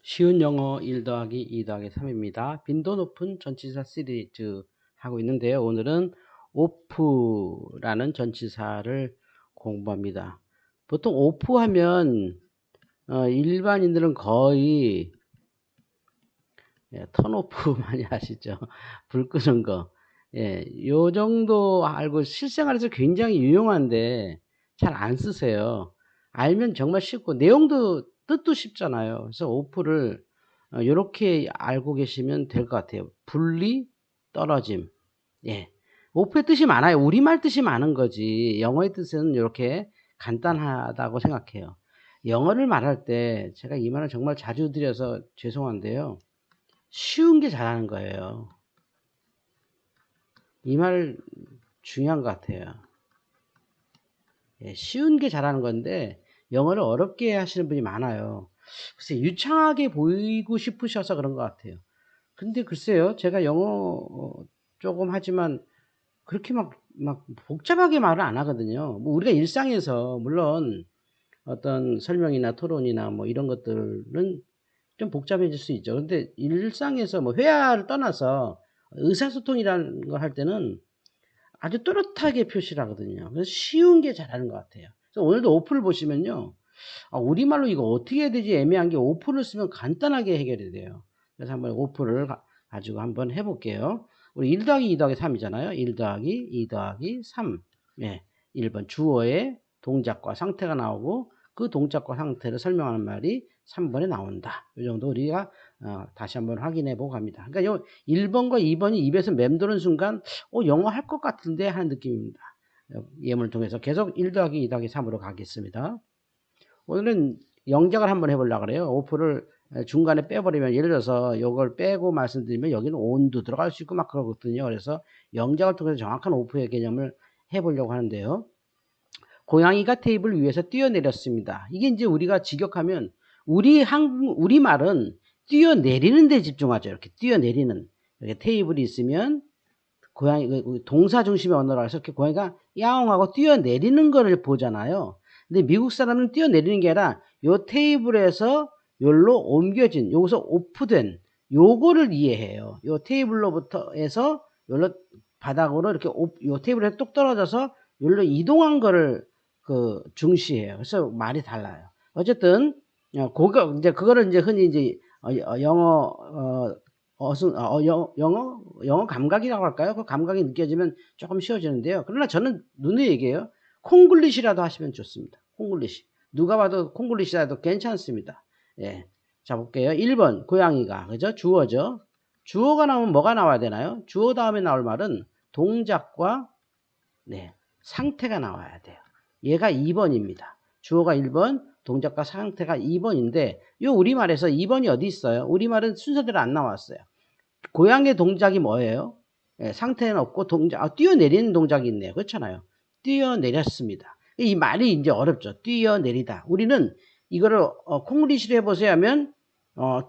쉬운 영어 1 더하기 2 더하기 3입니다. 빈도 높은 전치사 시리즈 하고 있는데요. 오늘은 오프라는 전치사를 공부합니다. 보통 오프 하면 일반인들은 거의 턴오프 많이 하시죠. 불 끄는 거. 요 정도 알고 실생활에서 굉장히 유용한데 잘 안 쓰세요. 알면 정말 쉽고 내용도 뜻도 쉽잖아요. 그래서 오프를 요렇게 알고 계시면 될 것 같아요. 분리, 떨어짐. 오프의 뜻이 많아요. 우리말 뜻이 많은 거지. 영어의 뜻은 이렇게 간단하다고 생각해요. 영어를 말할 때 제가 이 말을 정말 자주 드려서 죄송한데요. 쉬운 게 잘하는 거예요. 이 말 중요한 것 같아요. 쉬운 게 잘하는 건데 영어를 어렵게 하시는 분이 많아요. 글쎄 유창하게 보이고 싶으셔서 그런 것 같아요. 근데 글쎄요, 제가 영어 조금 하지만 그렇게 막 복잡하게 말을 안 하거든요. 뭐 우리가 일상에서 물론 어떤 설명이나 토론이나 뭐 이런 것들은 좀 복잡해질 수 있죠. 근데 일상에서 뭐 회화를 떠나서 의사소통이라는 걸 할 때는 아주 또렷하게 표시를 하거든요. 그래서 쉬운 게 잘하는 것 같아요. 그래서 오늘도 오프를 보시면요. 우리말로 이거 어떻게 해야 되지 애매한 게 오프를 쓰면 간단하게 해결이 돼요. 그래서 한번 오프를 가지고 한번 해볼게요. 우리 1 더하기 2 더하기 3이잖아요. 1 더하기 2 더하기 3. 1번 주어의 동작과 상태가 나오고 그 동작과 상태를 설명하는 말이 3번에 나온다. 이 정도 우리가 다시 한번 확인해 보고 갑니다. 그러니까 요 1번과 2번이 입에서 맴도는 순간 영어 할 것 같은데 하는 느낌입니다. 예문을 통해서 계속 1 더하기 2 더하기 3으로 가겠습니다. 오늘은 영작을 한번 해보려고 그래요. 오프를 중간에 빼버리면 예를 들어서 이걸 빼고 말씀드리면 여기는 온도 들어갈 수 있고 막 그러거든요. 그래서 영작을 통해서 정확한 오프의 개념을 해보려고 하는데요. 고양이가 테이블 위에서 뛰어내렸습니다. 이게 이제 우리가 직역하면 우리 말은 뛰어내리는 데 집중하죠. 이렇게 뛰어내리는. 이렇게 테이블이 있으면 고양이 동사 중심의 언어라 해서 이렇게 고양이가 야옹하고 뛰어내리는 거를 보잖아요. 근데 미국 사람은 뛰어내리는 게 아니라 요 테이블에서 요로 옮겨진 여기서 오프된 요거를 이해해요. 요 테이블로부터 해서 요로 바닥으로 이렇게 요 테이블에 뚝 떨어져서 요로 이동한 거를 중시해요. 그래서 말이 달라요. 어쨌든 이제 그거를 이제 흔히 이제 영어 영어 감각이라고 할까요? 그 감각이 느껴지면 조금 쉬워지는데요. 그러나 저는 누누이 얘기해요. 콩글리시라도 하시면 좋습니다. 콩글리시. 누가 봐도 콩글리시라도 괜찮습니다. 자, 볼게요. 1번, 고양이가. 그죠? 주어죠? 주어가 나오면 뭐가 나와야 되나요? 주어 다음에 나올 말은 동작과, 상태가 나와야 돼요. 얘가 2번입니다. 주어가 1번, 동작과 상태가 2번인데, 요 우리말에서 2번이 어디 있어요? 우리말은 순서대로 안 나왔어요. 고양이의 동작이 뭐예요? 상태는 없고 뛰어내리는 동작이 있네요. 그렇잖아요. 뛰어내렸습니다. 이 말이 이제 어렵죠. 뛰어내리다. 우리는 이거를 콩글리시로 해보세요 하면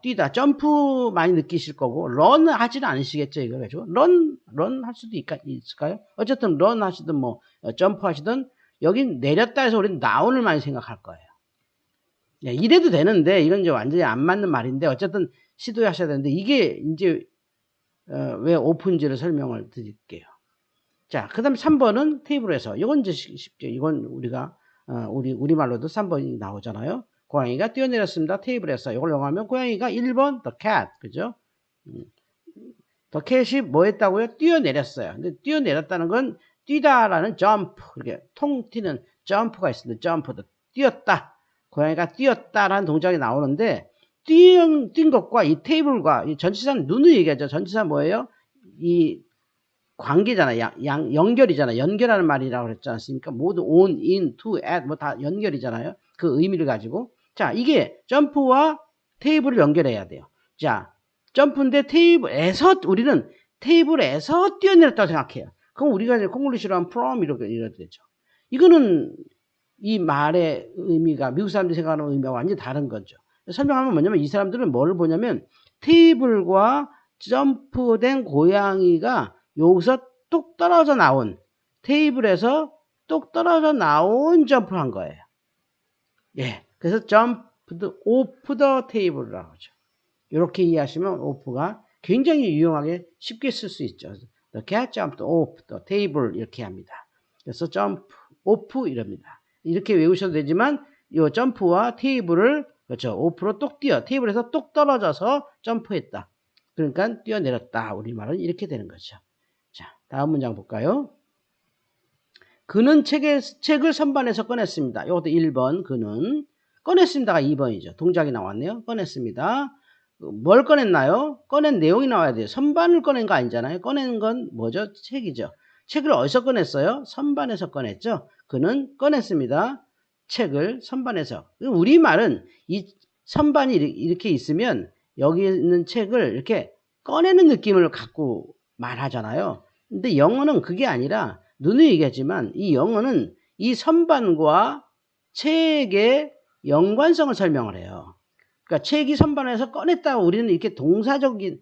뛰다, 점프 많이 느끼실 거고 런 하지는 않으시겠죠. 이거 가지고 런 할 수도 있을까요? 어쨌든 런 하시든 뭐 점프 하시든 여긴 내렸다 해서 우리는 나온을 많이 생각할 거예요. 이래도 되는데 이건 이제 완전히 안 맞는 말인데 어쨌든 시도하셔야 되는데 이게 이제 왜 오픈지를 설명을 드릴게요. 자, 그 다음에 3번은 테이블에서. 이건 이제 쉽죠. 이건 우리가, 우리말로도 3번이 나오잖아요. 고양이가 뛰어내렸습니다. 테이블에서. 이걸 영어하면 고양이가 1번, the cat. 그죠? the cat이 뭐 했다고요? 뛰어내렸어요. 근데 뛰어내렸다는 건 뛰다라는 점프. 이렇게 통 튀는 점프가 있습니다. 점프도. 뛰었다. 고양이가 뛰었다라는 동작이 나오는데, 뛴 것과 이 테이블과 이 전치사는 누누이 얘기하죠. 전치사 뭐예요? 이 관계잖아. 연결이잖아. 연결하는 말이라고 그랬지 않습니까? 모두 on, in, to, at 뭐 다 연결이잖아요. 그 의미를 가지고. 자, 이게 점프와 테이블을 연결해야 돼요. 자, 점프인데 테이블에서 우리는 테이블에서 뛰어내렸다고 생각해요. 그럼 우리가 이제 콩글리시로 하면 from 이렇게 되죠. 이거는 이 말의 의미가 미국 사람들이 생각하는 의미와 완전히 다른 거죠. 설명하면 뭐냐면 이 사람들은 뭐를 보냐면 테이블과 점프된 고양이가 여기서 뚝 떨어져 나온 테이블에서 뚝 떨어져 나온 점프를 한 거예요. 그래서 jumped off the table이라고 하죠. 이렇게 이해하시면 off가 굉장히 유용하게 쉽게 쓸 수 있죠. The cat jumped off the table 이렇게 합니다. 그래서 jump off 이럽니다. 이렇게 외우셔도 되지만 이 점프와 테이블을 그렇죠. off로 똑 뛰어 테이블에서 똑 떨어져서 점프했다. 그러니까 뛰어내렸다. 우리말은 이렇게 되는 거죠. 자, 다음 문장 볼까요? 그는 책을 선반에서 꺼냈습니다. 이것도 1번 그는 꺼냈습니다가 2번이죠. 동작이 나왔네요. 꺼냈습니다. 뭘 꺼냈나요? 꺼낸 내용이 나와야 돼요. 선반을 꺼낸 거 아니잖아요. 꺼낸 건 뭐죠? 책이죠. 책을 어디서 꺼냈어요? 선반에서 꺼냈죠. 그는 꺼냈습니다. 책을 선반에서. 우리말은 이 선반이 이렇게 있으면 여기 있는 책을 이렇게 꺼내는 느낌을 갖고 말하잖아요. 근데 영어는 그게 아니라 누누이 얘기하지만 이 영어는 이 선반과 책의 연관성을 설명을 해요. 그러니까 책이 선반에서 꺼냈다고 우리는 이렇게 동사적인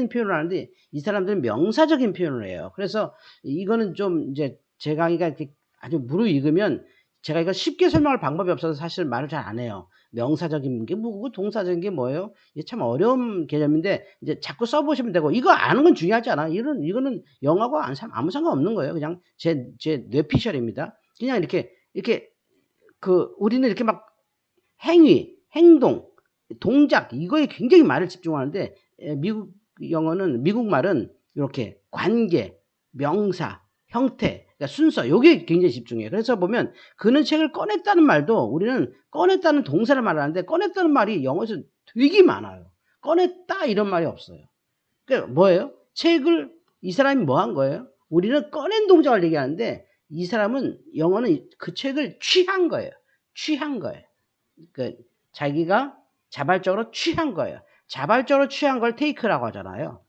표현을 하는데 이 사람들은 명사적인 표현을 해요. 그래서 이거는 좀 이제 제 강의가 이렇게 아주 무르익으면 제가 이거 쉽게 설명할 방법이 없어서 사실 말을 잘 안 해요. 명사적인 게 뭐고 동사적인 게 뭐예요? 이게 참 어려운 개념인데 이제 자꾸 써보시면 되고 이거 아는 건 중요하지 않아. 이거는 영어하고 아무 상관없는 거예요. 그냥 제 뇌피셜입니다. 그냥 이렇게 우리는 이렇게 막 행위, 행동, 동작 이거에 굉장히 말을 집중하는데 미국 말은 이렇게 관계, 명사, 형태, 그러니까 순서 요게 굉장히 집중해요. 그래서 보면 그는 책을 꺼냈다는 말도 우리는 꺼냈다는 동사를 말하는데 꺼냈다는 말이 영어에서 되게 많아요. 꺼냈다 이런 말이 없어요. 그러니까 뭐예요? 책을 이 사람이 뭐 한 거예요? 우리는 꺼낸 동작을 얘기하는데 이 사람은 영어는 그 책을 취한 거예요. 취한 거예요. 그 자기가 자발적으로 취한 거예요. 자발적으로 취한 걸 테이크라고 하잖아요.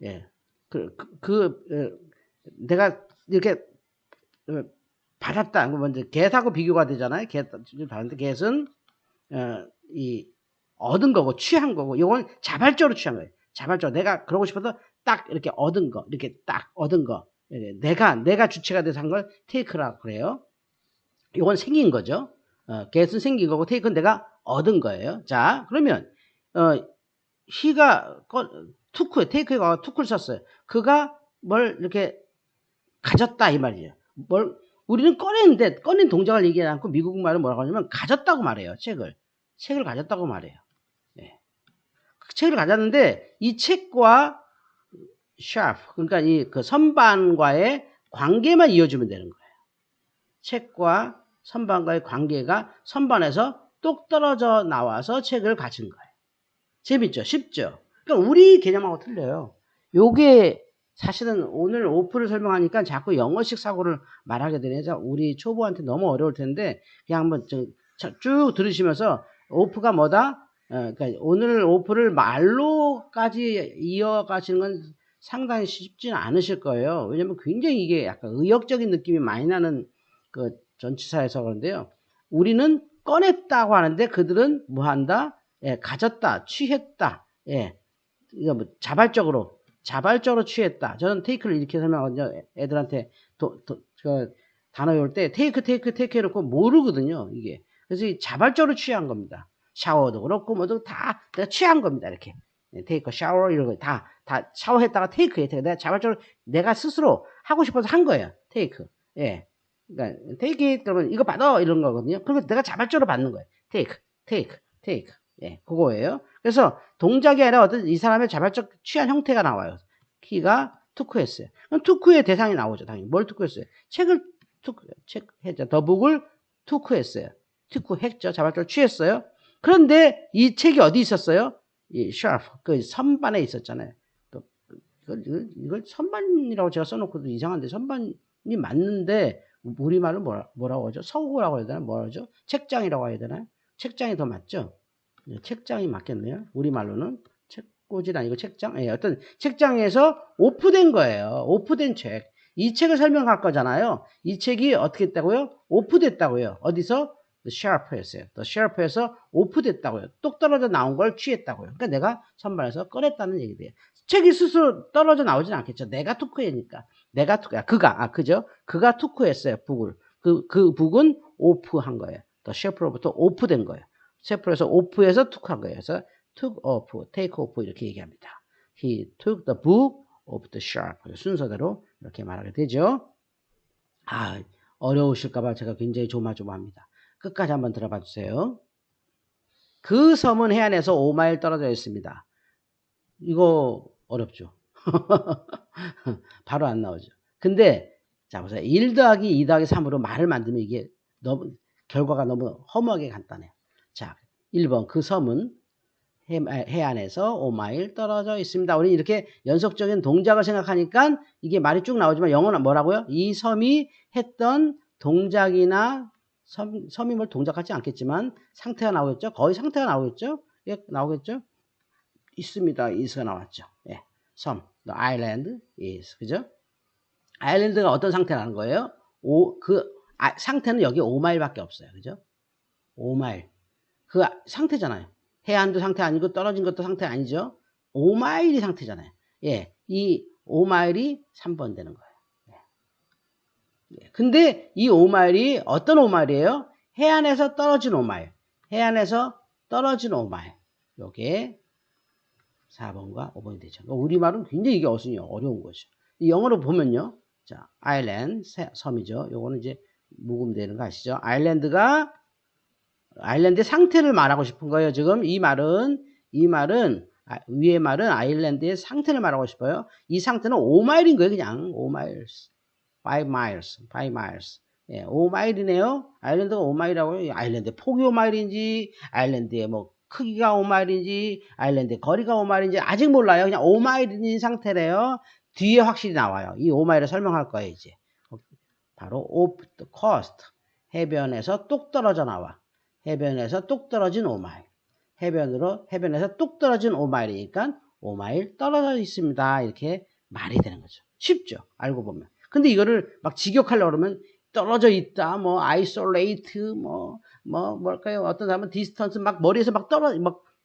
예. 내가 이렇게 받았다. 먼저 get하고 비교가 되잖아요. 받았는데 get은 얻은 거고 취한 거고 이건 자발적으로 취한 거예요. 자발적으로 내가 그러고 싶어서 딱 이렇게 얻은 거, 이렇게 딱 얻은 거. 내가 주체가 돼서 한 걸 take라고 그래요. 이건 생긴 거죠. get은 생긴 거고 take는 내가 얻은 거예요. 자, 그러면 he가 take가 took를 썼어요. 그가 뭘 이렇게 가졌다 이 말이에요. 우리는 꺼낸 동작을 얘기하지 않고 미국 말은 뭐라고 하냐면 가졌다고 말해요. 책을 가졌다고 말해요. 네. 책을 가졌는데 이 책과 shelf 그러니까 그 선반과의 관계만 이어주면 되는 거예요. 책과 선반과의 관계가 선반에서 똑 떨어져 나와서 책을 가진 거예요. 재밌죠? 쉽죠? 그러니까 우리 개념하고 틀려요. 요게 사실은 오늘 오프를 설명하니까 자꾸 영어식 사고를 말하게 되네요. 우리 초보한테 너무 어려울 텐데 그냥 한번 쭉 들으시면서 오프가 뭐다? 그러니까 오늘 오프를 말로까지 이어가시는 건 상당히 쉽지는 않으실 거예요. 왜냐면 굉장히 이게 약간 의역적인 느낌이 많이 나는 그 전치사에서 그런데요. 우리는 꺼냈다고 하는데 그들은 뭐 한다? 예, 가졌다, 취했다. 예, 이거 뭐 자발적으로 취했다. 저는 테이크를 이렇게 설명하거든요. 애들한테 단어 외울 때 테이크 해놓고 모르거든요. 이게. 그래서 자발적으로 취한 겁니다. 샤워도 그렇고 뭐도 다 내가 취한 겁니다. 이렇게. 테이크, 샤워 이런 거 다 샤워했다가 테이크에 내가 자발적으로 내가 스스로 하고 싶어서 한 거예요. 테이크. 예. 그러니까 테이크 그러면 이거 받아 이런 거거든요. 그러면 내가 자발적으로 받는 거예요. 테이크. 예, 그거예요. 그래서 동작이 아니라 어떤 이 사람의 자발적 취한 형태가 나와요. 키가 투크했어요. 그럼 투크의 대상이 나오죠. 당연히 뭘 투크했어요? 책을 투크했죠. 더북을 투크했어요. 투크했죠. 자발적으로 취했어요. 그런데 이 책이 어디 있었어요? 이 shelf 그 선반에 있었잖아요. 이걸 선반이라고 제가 써놓고도 이상한데 선반이 맞는데 우리말은 뭐라고 하죠? 서구라고 해야 되나? 뭐라고 하죠? 책장이라고 해야 되나요? 책장이 더 맞죠? 책장이 맞겠네요. 우리말로는 책꽂이는 아니고 책장. 예, 어떤 책장에서 오프된 거예요. 오프된 책. 이 책을 설명할 거잖아요. 이 책이 어떻게 했다고요? 오프됐다고요. 어디서? The shelf에서요. The shelf에서 오프됐다고요. 똑 떨어져 나온 걸 취했다고요. 그러니까 내가 선반에서 꺼냈다는 얘기돼요. 책이 스스로 떨어져 나오진 않겠죠. 내가 투크했니까. 그가 투크했어요. 북을. 그 북은 오프한 거예요. The shelf로부터 오프된 거예요. 셰프에서 오프해서 투크한 거예요. 그래서 took off, take off 이렇게 얘기합니다. He took the book off the shelf. 순서대로 이렇게 말하게 되죠. 아, 어려우실까봐 제가 굉장히 조마조마합니다. 끝까지 한번 들어봐 주세요. 그 섬은 해안에서 5마일 떨어져 있습니다. 이거 어렵죠. 바로 안 나오죠. 근데 자 보세요. 1 더하기 2 더하기 3으로 말을 만들면 이게 너무 결과가 너무 허무하게 간단해요. 자, 1번 그 섬은 해안에서 5마일 떨어져 있습니다. 우리 이렇게 연속적인 동작을 생각하니까 이게 말이 쭉 나오지만 영어는 뭐라고요? 이 섬이 했던 동작이나 섬이 뭘 동작하지 않겠지만 상태가 나오겠죠? 거의 상태가 나오겠죠? 예, 나오겠죠? 있습니다. is가 나왔죠. 예, 섬, the island is. 그죠? 아일랜드가 어떤 상태라는 거예요? 상태는 여기 5마일밖에 없어요. 그죠? 5마일. 그 상태잖아요. 해안도 상태 아니고 떨어진 것도 상태 아니죠? 5마일이 상태잖아요. 예, 이 5마일이 3번 되는 거예요. 예. 근데 이 5마일이 어떤 5마일이에요? 해안에서 떨어진 5마일. 해안에서 떨어진 5마일. 요게 4번과 5번이 되죠. 우리말은 굉장히 이게 어려운 거죠. 영어로 보면요. 자, 아일랜드, 섬이죠. 요거는 이제 묵음되는 거 아시죠? 아일랜드의 상태를 말하고 싶은 거예요. 지금 이 말은 위의 말은 아일랜드의 상태를 말하고 싶어요. 이 상태는 5마일인 거예요. 그냥 5마일스, 5마일스. 예, 5마일이네요. 아일랜드가 5마일이라고요. 아일랜드의 폭이 5마일인지, 아일랜드의 뭐 크기가 5마일인지, 아일랜드의 거리가 5마일인지 아직 몰라요. 그냥 5마일인 상태래요. 뒤에 확실히 나와요. 이 5마일을 설명할 거예요. 이제 바로 off the coast, 해변에서 뚝 떨어져 나와. 해변에서 뚝 떨어진 5마일. 해변에서 뚝 떨어진 5마일이니까 5마일 떨어져 있습니다. 이렇게 말이 되는 거죠. 쉽죠? 알고 보면. 근데 이거를 막 직역하려고 그러면 떨어져 있다, 뭐 isolate, 뭘까요? 어떤 사람은 distance 막 머리에서 막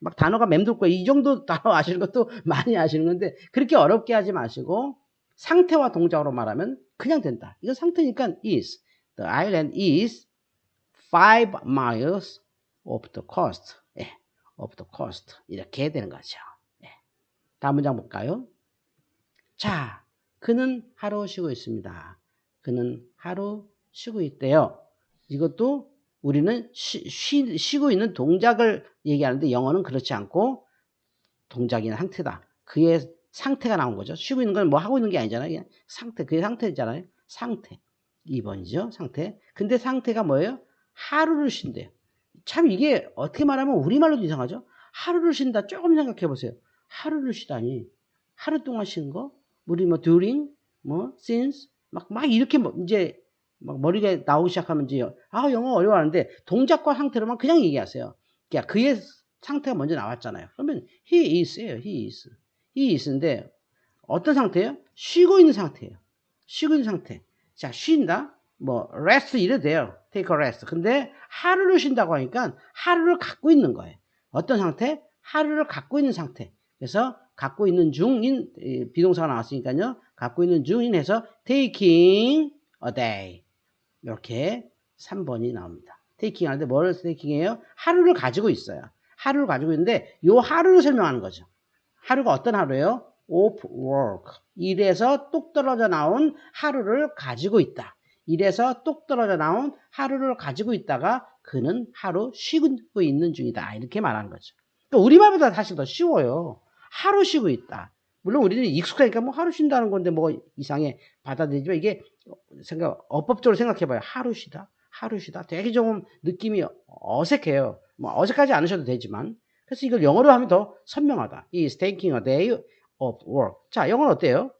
막 단어가 맴돌 거예요. 이 정도 단어 아시는 것도 많이 아시는 건데 그렇게 어렵게 하지 마시고 상태와 동작으로 말하면 그냥 된다. 이건 상태니까 is. The island is 5 miles off the coast. 예, off the coast. 이렇게 되는 거죠. 예. 다음 문장 볼까요? 자, 그는 하루 쉬고 있습니다. 그는 하루 쉬고 있대요. 이것도 우리는 쉬고 있는 동작을 얘기하는데 영어는 그렇지 않고 동작이나 상태다. 그의 상태가 나온 거죠. 쉬고 있는 건 뭐 하고 있는 게 아니잖아요. 그냥 상태, 그의 상태잖아요. 상태. 2번이죠. 상태. 근데 상태가 뭐예요? 하루를 쉰대요. 참 이게 어떻게 말하면 우리말로도 이상하죠. 하루를 쉰다. 조금 생각해 보세요. 하루를 쉬다니. 하루 동안 쉰 거? 우리 뭐 during, 뭐 since 막 이렇게 이제 막 머리가 나오기 시작하면 이제 영어 어려워하는데 동작과 상태로만 그냥 얘기하세요. 그러니까 그의 상태가 먼저 나왔잖아요. 그러면 he is예요. he is인데 어떤 상태예요? 쉬고 있는 상태예요. 쉬고 있는 상태. 자, 쉰다. 뭐 rest 이래도 돼요. take a rest. 근데 하루를 쉰다고 하니까 하루를 갖고 있는 거예요. 어떤 상태? 하루를 갖고 있는 상태. 그래서 갖고 있는 중인 비동사가 나왔으니까요. 갖고 있는 중인 해서 taking a day. 이렇게 3번이 나옵니다. taking 하는데 뭘 taking해요? 하루를 가지고 있어요. 하루를 가지고 있는데 요 하루를 설명하는 거죠. 하루가 어떤 하루예요? off work. 일에서 뚝 떨어져 나온 하루를 가지고 있다. 일에서 뚝 떨어져 나온 하루를 가지고 있다가 그는 하루 쉬고 있는 중이다. 이렇게 말하는 거죠. 그러니까 우리말보다 사실 더 쉬워요. 하루 쉬고 있다. 물론 우리는 익숙하니까 뭐 하루 쉰다는 건데 뭐 이상해 받아들이지만 이게 어법적으로 생각해봐요. 하루 쉬다. 되게 좀 느낌이 어색해요. 뭐 어색하지 않으셔도 되지만. 그래서 이걸 영어로 하면 더 선명하다. He is taking a day of work. 자, 영어는 어때요?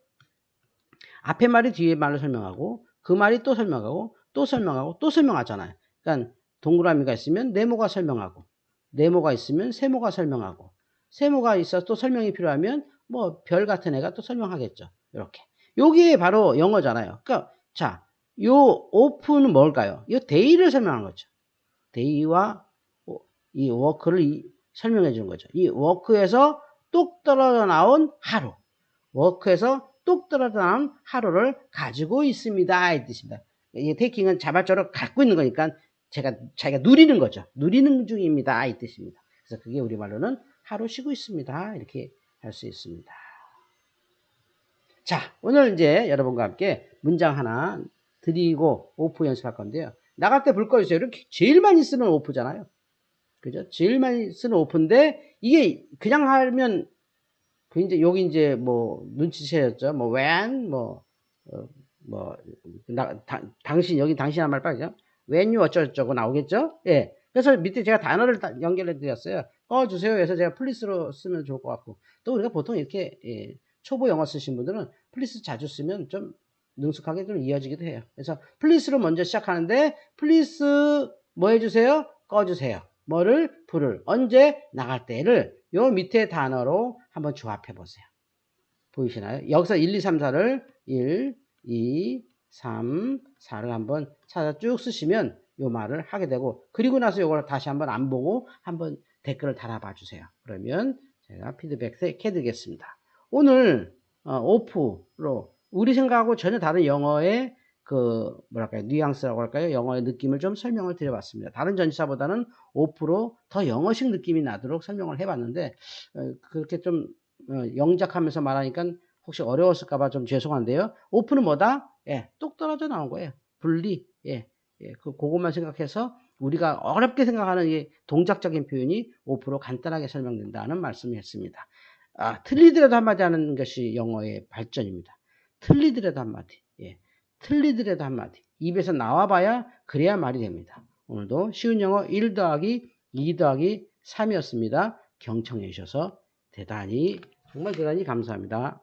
앞에 말이 뒤에 말을 설명하고 그 말이 또 설명하고 또 설명하고 또 설명하잖아요. 그러니까 동그라미가 있으면 네모가 설명하고 네모가 있으면 세모가 설명하고 세모가 있어서 또 설명이 필요하면 뭐 별 같은 애가 또 설명하겠죠. 이렇게. 요게 바로 영어잖아요. 그러니까 자, 요 open은 뭘까요? 요 day를 설명하는 거죠. day와 이 work를 설명해 주는 거죠. 이 work에서 뚝 떨어져 나온 하루. work에서 뚝 떨어져 나온 하루를 가지고 있습니다. 이 뜻입니다. 이 taking은 자발적으로 갖고 있는 거니까 자기가 누리는 거죠. 누리는 중입니다. 이 뜻입니다. 그래서 그게 우리말로는 하루 쉬고 있습니다. 이렇게 할 수 있습니다. 자, 오늘 이제 여러분과 함께 문장 하나 드리고 오프 연습할 건데요. 나갈 때 불 꺼주세요. 이렇게 제일 많이 쓰는 오프잖아요. 그죠? 제일 많이 쓰는 오프인데, 이게 그냥 하면, 그 이제, 여기 이제 뭐, 눈치채였죠. 뭐, when, 당신, 여기 당신 한 말 빠지죠? when you 어쩌고저쩌고 나오겠죠? 예. 그래서 밑에 제가 단어를 연결해 드렸어요. 꺼주세요. 그래서 제가 플리스로 쓰면 좋을 것 같고. 또 우리가 보통 이렇게, 예, 초보 영어 쓰신 분들은 플리스 자주 쓰면 좀 능숙하게 좀 이어지기도 해요. 그래서 플리스로 먼저 시작하는데, 플리스 뭐 해주세요? 꺼주세요. 뭐를? 불을. 언제? 나갈 때를 요 밑에 단어로 한번 조합해 보세요. 보이시나요? 여기서 1, 2, 3, 4를 1, 2, 3, 4를 한번 찾아 쭉 쓰시면 요 말을 하게 되고, 그리고 나서 요걸 다시 한번 안 보고 한번 댓글을 달아봐 주세요. 그러면 제가 피드백 해드리겠습니다. 오늘 오프로 우리 생각하고 전혀 다른 영어의 그 뭐랄까요, 뉘앙스라고 할까요, 영어의 느낌을 좀 설명을 드려봤습니다. 다른 전치사보다는 오프로 더 영어식 느낌이 나도록 설명을 해봤는데, 그렇게 좀 영작하면서 말하니까 혹시 어려웠을까봐 좀 죄송한데요. 오프는 뭐다? 예, 뚝 떨어져 나온 거예요. 분리. 예, 그것만 생각해서 우리가 어렵게 생각하는 이 동작적인 표현이 오프로 간단하게 설명된다는 말씀을 했습니다. 틀리더라도 한마디 하는 것이 영어의 발전입니다. 틀리더라도 한마디. 예, 틀리더라도 한마디. 입에서 나와봐야 그래야 말이 됩니다. 오늘도 쉬운 영어 1 더하기 2 더하기 3이었습니다. 경청해 주셔서 정말 대단히 감사합니다.